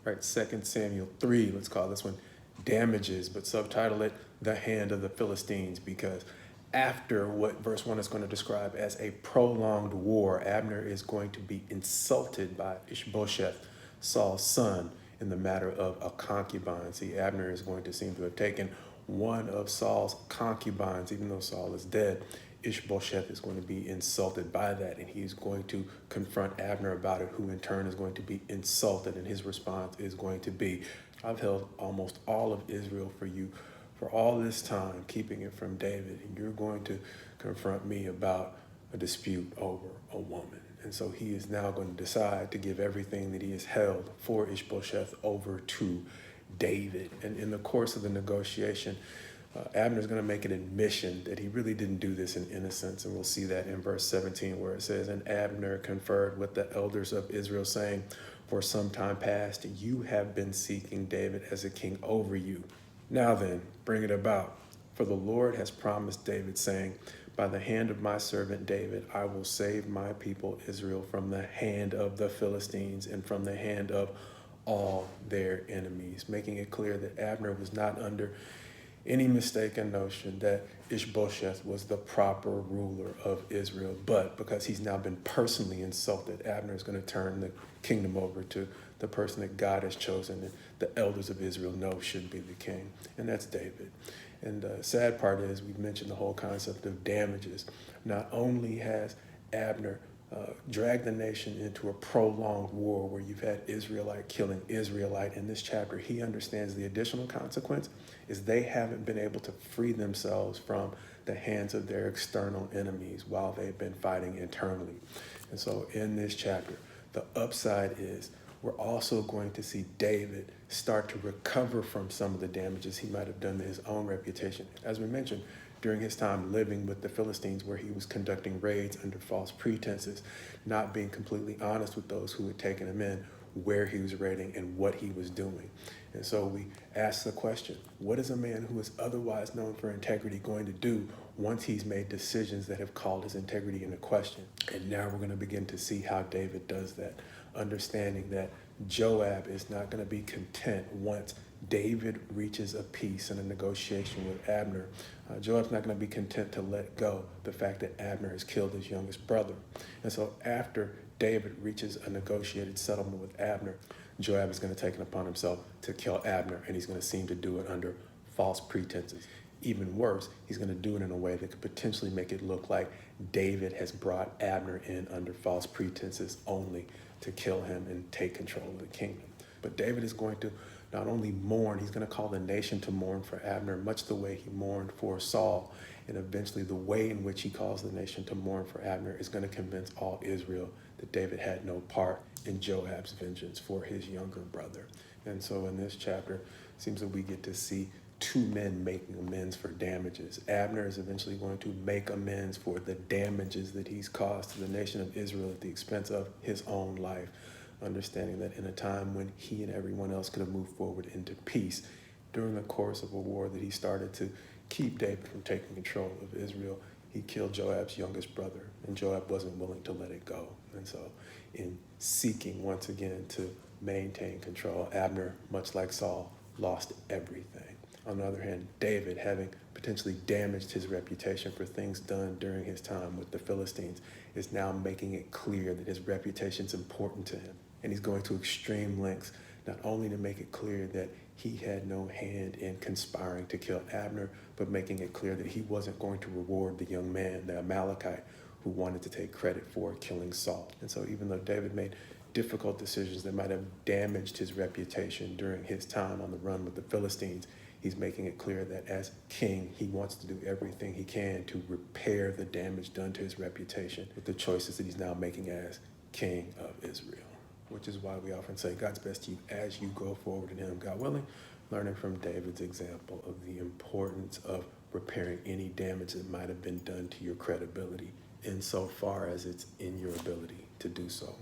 right? 2 Samuel 3, let's call this one Damages, but subtitle it The Hand of the Philistines, because after what verse 1 is going to describe as a prolonged war, Abner is going to be insulted by Ishbosheth, Saul's son, in the matter of a concubine. See, Abner is going to seem to have taken one of Saul's concubines, even though Saul is dead. Ishbosheth is going to be insulted by that, and he's going to confront Abner about it, who in turn is going to be insulted, and his response is going to be, I've held almost all of Israel for you for all this time, keeping it from David, and you're going to confront me about a dispute over a woman. And so he is now going to decide to give everything that he has held for Ishbosheth over to David. And in the course of the negotiation, Abner is going to make an admission that he really didn't do this in innocence. And we'll see that in verse 17, where it says, And Abner conferred with the elders of Israel, saying, For some time past, you have been seeking David as a king over you. Now then, bring it about. For the Lord has promised David, saying, By the hand of my servant David, I will save my people Israel from the hand of the Philistines and from the hand of all their enemies, making it clear that Abner was not under any mistaken notion that Ishbosheth was the proper ruler of Israel. But because he's now been personally insulted, Abner is going to turn the kingdom over to the person that God has chosen and the elders of Israel know should be the king, and that's David. And the sad part is, we've mentioned the whole concept of damages. Not only has Abner dragged the nation into a prolonged war where you've had Israelite killing Israelite in this chapter, he understands the additional consequence is they haven't been able to free themselves from the hands of their external enemies while they've been fighting internally. And so in this chapter, the upside is we're also going to see David start to recover from some of the damages he might have done to his own reputation. As we mentioned, during his time living with the Philistines, where he was conducting raids under false pretenses, not being completely honest with those who had taken him in, where he was raiding and what he was doing. And so we ask the question, what is a man who is otherwise known for integrity going to do once he's made decisions that have called his integrity into question? And now we're going to begin to see how David does that, understanding that Joab is not going to be content once David reaches a peace and a negotiation with Abner. Joab's not going to be content to let go the fact that Abner has killed his youngest brother. And so after David reaches a negotiated settlement with Abner, Joab is going to take it upon himself to kill Abner, and he's going to seem to do it under false pretenses. Even worse, he's going to do it in a way that could potentially make it look like David has brought Abner in under false pretenses only to kill him and take control of the kingdom. But David is going to not only mourn, he's going to call the nation to mourn for Abner, much the way he mourned for Saul. And eventually the way in which he calls the nation to mourn for Abner is going to convince all Israel that David had no part in Joab's vengeance for his younger brother. And so in this chapter, it seems that we get to see two men making amends for damages. Abner is eventually going to make amends for the damages that he's caused to the nation of Israel at the expense of his own life, understanding that in a time when he and everyone else could have moved forward into peace, during the course of a war that he started to keep David from taking control of Israel, he killed Joab's youngest brother, and Joab wasn't willing to let it go. And so in seeking once again to maintain control, Abner, much like Saul, lost everything. On the other hand, David, having potentially damaged his reputation for things done during his time with the Philistines, is now making it clear that his reputation is important to him. And he's going to extreme lengths, not only to make it clear that he had no hand in conspiring to kill Abner, but making it clear that he wasn't going to reward the young man, the Amalekite, who wanted to take credit for killing Saul. And so even though David made difficult decisions that might have damaged his reputation during his time on the run with the Philistines, he's making it clear that as king, he wants to do everything he can to repair the damage done to his reputation with the choices that he's now making as king of Israel. Which is why we often say God's best to you as you go forward in him, God willing, learning from David's example of the importance of repairing any damage that might have been done to your credibility insofar as it's in your ability to do so.